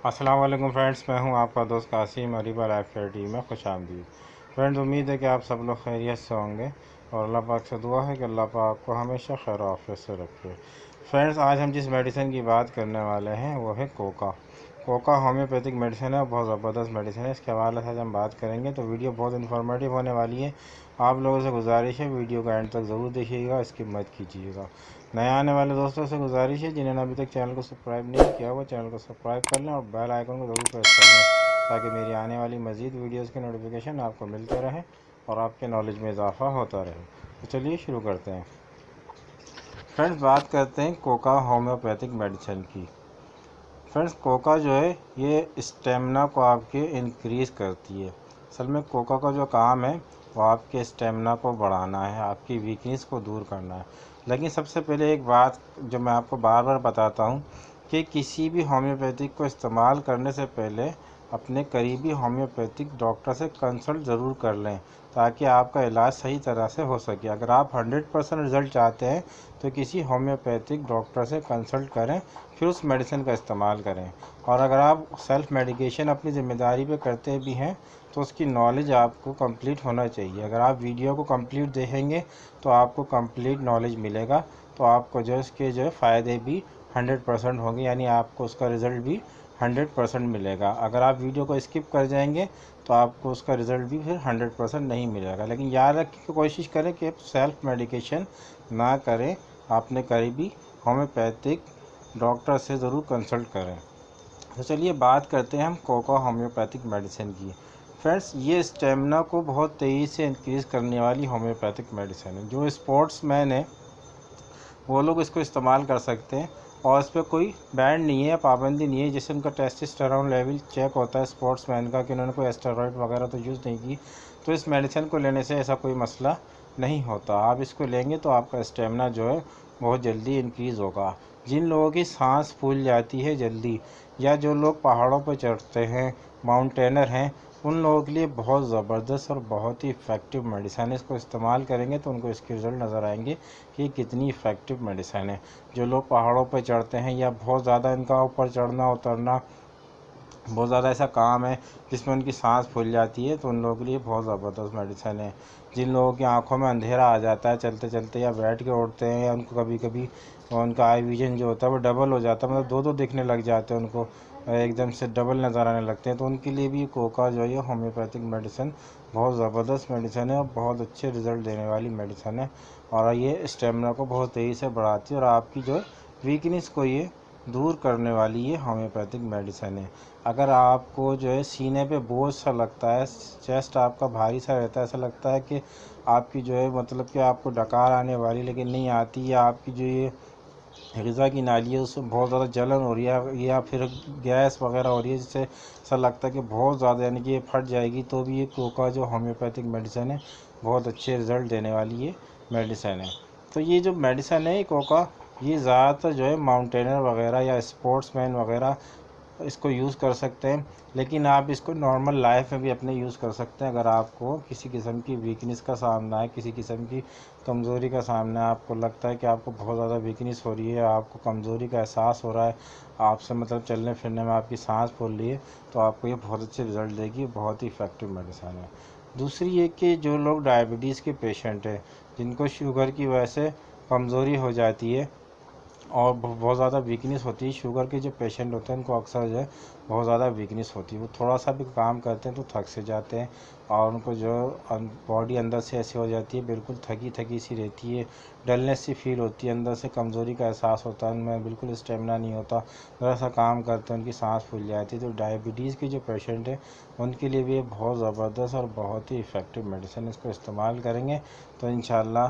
अस्सलाम वालेकुम फ्रेंड्स, मैं हूं आपका दोस्त Qasim Areeba life care team में खुशामदीद। फ्रेंड्स, उम्मीद है कि आप सब लोग खैरियत से होंगे और अल्लाह पाक से दुआ है कि अल्लाह पाक आपको हमेशा खैर आफियत से रखे। फ्रेंड्स, आज हम जिस मेडिसिन की बात करने वाले हैं वो है कोका। कोका होम्योपैथिक मेडिसिन है, बहुत ज़बरदस्त मेडिसिन है। इसके हवाले से आज हम बात करेंगे तो वीडियो बहुत इन्फॉर्मेटिव होने वाली है। आप लोगों से गुजारिश है वीडियो का एंड तक ज़रूर देखिएगा, स्किप मत कीजिएगा। नए आने वाले दोस्तों से गुजारिश है जिन्होंने अभी तक चैनल को सब्सक्राइब नहीं किया वो चैनल को सब्सक्राइब कर लें और बेल आइकन को ज़रूर प्रेस कर लें ताकि मेरी आने वाली मज़ीद वीडियोज़ के नोटिफिकेशन आपको मिलते रहें और आपके नॉलेज में इजाफ़ा होता रहे। तो चलिए शुरू करते हैं। फ्रेंड्स, बात करते हैं कोका होम्योपैथिक मेडिसिन की। फ्रेंड्स, कोका जो है ये स्टेमिना को आपके इंक्रीज़ करती है। असल में कोका का जो काम है वो आपके स्टेमिना को बढ़ाना है, आपकी वीकनेस को दूर करना है। लेकिन सबसे पहले एक बात जो मैं आपको बार बार बताता हूँ कि किसी भी होम्योपैथिक को इस्तेमाल करने से पहले अपने करीबी होम्योपैथिक डॉक्टर से कंसल्ट ज़रूर कर लें ताकि आपका इलाज सही तरह से हो सके। अगर आप 100% रिज़ल्ट चाहते हैं तो किसी होम्योपैथिक डॉक्टर से कंसल्ट करें, फिर उस मेडिसिन का इस्तेमाल करें। और अगर आप सेल्फ़ मेडिकेशन अपनी ज़िम्मेदारी पे करते भी हैं तो उसकी नॉलेज आपको कंप्लीट होना चाहिए। अगर आप वीडियो को कंप्लीट देखेंगे तो आपको कंप्लीट नॉलेज मिलेगा, तो आपको जो इसके जो है फ़ायदे भी 100% होंगे, यानी आपको उसका रिज़ल्ट भी 100% मिलेगा। अगर आप वीडियो को स्किप कर जाएंगे तो आपको उसका रिज़ल्ट भी फिर 100% नहीं मिलेगा। लेकिन याद रखिए कि कोशिश करें कि आप सेल्फ़ मेडिकेशन ना करें, अपने करीबी होम्योपैथिक डॉक्टर से ज़रूर कंसल्ट करें। तो चलिए बात करते हैं हम कोका होम्योपैथिक मेडिसिन की। फ्रेंड्स, ये स्टेमिना को बहुत तेज़ी से इंक्रीज़ करने वाली होम्योपैथिक मेडिसिन है। जो स्पोर्ट्स मैन है वो लोग इसको इस्तेमाल कर सकते हैं और इस पर कोई बैंड नहीं है या पाबंदी नहीं है। जैसे उनका टेस्टोस्टेरोन लेवल चेक होता है स्पोर्ट्समैन का कि उन्होंने कोई स्टेरॉइड वगैरह तो यूज़ नहीं की, तो इस मेडिसिन को लेने से ऐसा कोई मसला नहीं होता। आप इसको लेंगे तो आपका स्टेमिना जो है बहुत जल्दी इंक्रीज़ होगा। जिन लोगों की सांस फूल जाती है जल्दी, या जो लोग पहाड़ों पर चढ़ते हैं, माउंटेनर हैं, उन लोगों के लिए बहुत ज़बरदस्त और बहुत ही इफ़ेक्टिव मेडिसिन है। इसको इस्तेमाल करेंगे तो उनको इसके रिज़ल्ट नज़र आएंगे कि कितनी इफ़ेक्टिव मेडिसिन है। जो लोग पहाड़ों पर चढ़ते हैं या बहुत ज़्यादा इनका ऊपर चढ़ना उतरना बहुत ज़्यादा ऐसा काम है जिसमें उनकी सांस फूल जाती है, तो उन लोगों के लिए बहुत ज़बरदस्त मेडिसिन है। जिन लोगों की आंखों में अंधेरा आ जाता है चलते चलते या बैठ के उठते हैं, या उनको कभी कभी उनका आई विजन जो होता है वो डबल हो जाता है, मतलब दो दो दिखने लग जाते हैं, उनको एकदम से डबल नज़र आने लगते हैं, तो उनके लिए भी कोका जो है होम्योपैथिक मेडिसिन बहुत ज़बरदस्त मेडिसिन है और बहुत अच्छे रिज़ल्ट देने वाली मेडिसिन है। और ये स्टेमिना को बहुत तेज़ी से बढ़ाती है और आपकी जो वीकनेस को ये दूर करने वाली ये होम्योपैथिक मेडिसिन है। अगर आपको जो है सीने पे बोझ सा लगता है, चेस्ट आपका भारी सा रहता है, ऐसा लगता है कि आपकी जो है मतलब कि आपको डकार आने वाली लेकिन नहीं आती, या आपकी जो ये ग़िज़ा की नाली है उसमें बहुत ज़्यादा जलन हो रही है या फिर गैस वगैरह हो रही है जिससे ऐसा लगता है कि बहुत ज़्यादा यानी कि ये फट जाएगी, तो भी ये कोका जो होम्योपैथिक मेडिसिन है बहुत अच्छे रिज़ल्ट देने वाली ये मेडिसिन है। तो ये जो मेडिसिन है कोका, ये ज़्यादातर जो है माउंटेनर वगैरह या स्पोर्ट्समैन वगैरह इसको यूज़ कर सकते हैं, लेकिन आप इसको नॉर्मल लाइफ में भी अपने यूज़ कर सकते हैं। अगर आपको किसी किस्म की वीकनेस का सामना है, किसी किस्म की कमज़ोरी का सामना है, आपको लगता है कि आपको बहुत ज़्यादा वीकनेस हो रही है, आपको कमज़ोरी का एहसास हो रहा है, आपसे मतलब चलने फिरने में आपकी सांस फूल रही है, तो आपको ये बहुत अच्छे रिज़ल्ट देगी, बहुत ही इफ़ेक्टिव मेडिसिन है। दूसरी ये कि जो लोग डायबिटीज़ के पेशेंट हैं, जिनको शुगर की वजह से कमज़ोरी हो जाती है और बहुत ज़्यादा वीकनेस होती है, शुगर के जो पेशेंट होते हैं उनको अक्सर जो है बहुत ज़्यादा वीकनेस होती है, वो थोड़ा सा भी काम करते हैं तो थक से जाते हैं और उनको जो बॉडी अंदर से ऐसी हो जाती है, बिल्कुल थकी थकी सी रहती है, डलनेस सी फील होती है, अंदर से कमज़ोरी का एहसास होता है, उनमें बिल्कुल स्टेमिना नहीं होता, थोड़ा सा काम करते हैं उनकी सांस फूल जाती है। तो डायबिटीज़ के जो पेशेंट हैं उनके लिए भी ये बहुत ज़बरदस्त और बहुत ही इफ़ेक्टिव मेडिसिन, इसको इस्तेमाल करेंगे तो इंशाल्लाह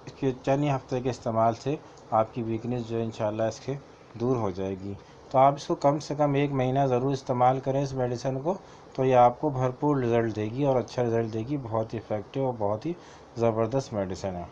इसके चंद ही हफ्ते के इस्तेमाल से आपकी वीकनेस जो है इंशाल्लाह इसके दूर हो जाएगी। तो आप इसको कम से कम 1 महीना ज़रूर इस्तेमाल करें इस मेडिसिन को, तो ये आपको भरपूर रिज़ल्ट देगी और अच्छा रिज़ल्ट देगी। बहुत ही इफ़ेक्टिव और बहुत ही ज़बरदस्त मेडिसिन है।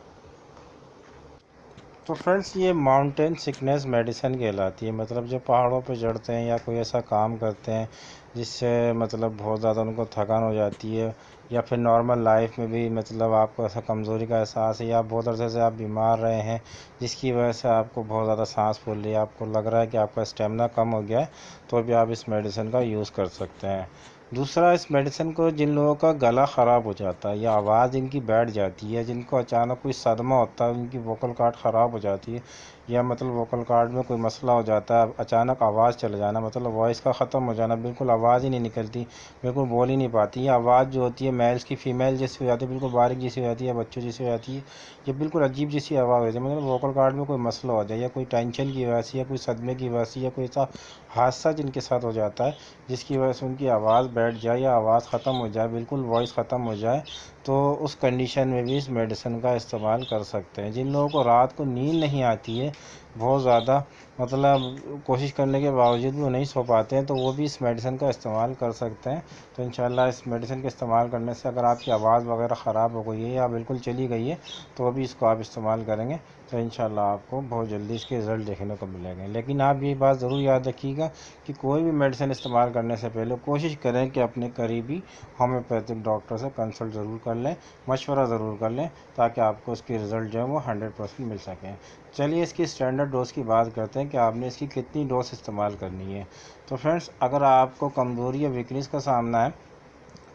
तो फ्रेंड्स ये माउंटेन सिकनेस मेडिसिन कहलाती है। मतलब जो पहाड़ों पे चढ़ते हैं या कोई ऐसा काम करते हैं जिससे मतलब बहुत ज़्यादा उनको थकान हो जाती है, या फिर नॉर्मल लाइफ में भी मतलब आपको ऐसा कमज़ोरी का एहसास है, या बहुत अरसे से आप बीमार रहे हैं जिसकी वजह से आपको बहुत ज़्यादा सांस फूल रही है, आपको लग रहा है कि आपका स्टेमिना कम हो गया है, तो भी आप इस मेडिसिन का यूज़ कर सकते हैं। दूसरा, इस मेडिसिन को जिन लोगों का गला ख़राब हो जाता है या आवाज़ इनकी बैठ जाती है, जिनको अचानक कोई सदमा होता है, उनकी वोकल कॉर्ड ख़राब हो जाती है, या मतलब वोकल कॉर्ड में कोई मसला हो जाता है, अचानक आवाज़ चले जाना, मतलब वॉइस का ख़त्म हो जाना, बिल्कुल आवाज़ ही नहीं निकलती, बिल्कुल बोल ही नहीं पाती। ये आवाज़ जो होती है मेल्स की फीमेल जैसी हो जाती है, बिल्कुल बारीक जैसी हो जाती है, बच्चों जैसी हो जाती है, ये बिल्कुल अजीब जैसी आवाज़ होती है। मतलब वोकल कॉर्ड में कोई मसला हो जाए, या कोई टेंशन की वजह से, या कोई सदमे की वजह से, या कोई ऐसा हादसा जिनके साथ हो जाता है जिसकी वजह से उनकी आवाज़ बैठ जाए या आवाज़ ख़त्म हो जाए, बिल्कुल वॉइस ख़त्म हो जाए, तो उस कंडीशन में भी इस मेडिसिन का इस्तेमाल कर सकते हैं। जिन लोगों को रात को नींद नहीं आती है बहुत ज़्यादा, मतलब कोशिश करने के बावजूद भी वो नहीं सो पाते हैं, तो वो भी इस मेडिसिन का इस्तेमाल कर सकते हैं। तो इंशाल्लाह इस मेडिसिन के इस्तेमाल करने से अगर आपकी आवाज़ वगैरह ख़राब हो गई है या बिल्कुल चली गई है, तो अभी इसको आप इस्तेमाल करेंगे तो इंशाल्लाह आपको बहुत जल्दी इसके रिज़ल्ट देखने को मिलेंगे। लेकिन आप ये बात ज़रूर याद रखिएगा कि कोई भी मेडिसिन इस्तेमाल करने से पहले कोशिश करें कि अपने करीबी होम्योपैथिक डॉक्टर से कंसल्ट ज़रूर कर लें, मशवरा ज़रूर कर लें, ताकि आपको इसके रिज़ल्ट जो है वो 100% मिल सकें। चलिए इसकी स्टैंडर्ड डोज की बात करते हैं कि आपने इसकी कितनी डोज इस्तेमाल करनी है। तो फ्रेंड्स, अगर आपको कमज़ोरी या वीकनेस का सामना है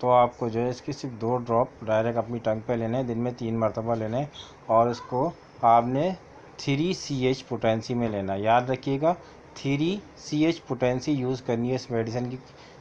तो आपको जो है इसकी सिर्फ 2 ड्रॉप डायरेक्ट अपनी टंग पे लेने हैं, दिन में 3 मरतबा लेने हैं, और इसको आपने 3CH पोटेंसी में लेना है। याद रखिएगा 3CH पोटेंसी यूज़ करनी है इस मेडिसिन की।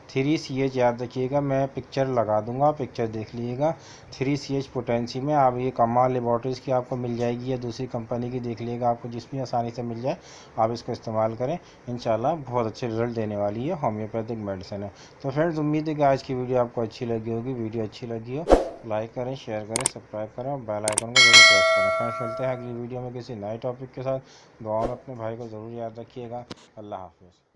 3CH याद रखिएगा, मैं पिक्चर लगा दूंगा, पिक्चर देख लीजिएगा। 3CH पोटेंसी में आप ये कमाल लेबॉर्ट्रीज़ की आपको मिल जाएगी या दूसरी कंपनी की देख लीजिएगा, आपको जिसमें आसानी से मिल जाए आप इसको इस्तेमाल करें। इंशाल्लाह बहुत अच्छे रिजल्ट देने वाली है, होम्योपैथिक मेडिसिन है। तो फ्रेंड्स, उम्मीद है कि आज की वीडियो आपको अच्छी लगी होगी। वीडियो अच्छी लगी हो लाइक करें, शेयर करें, सब्सक्राइब करें और बेल आइकन को जरूर प्रेस करें। फ्रेंड्स, मिलते हैं अगली वीडियो में किसी नए टॉपिक के साथ। दुआ में अपने भाई को ज़रूर याद रखिएगा। अल्लाह हाफिज़।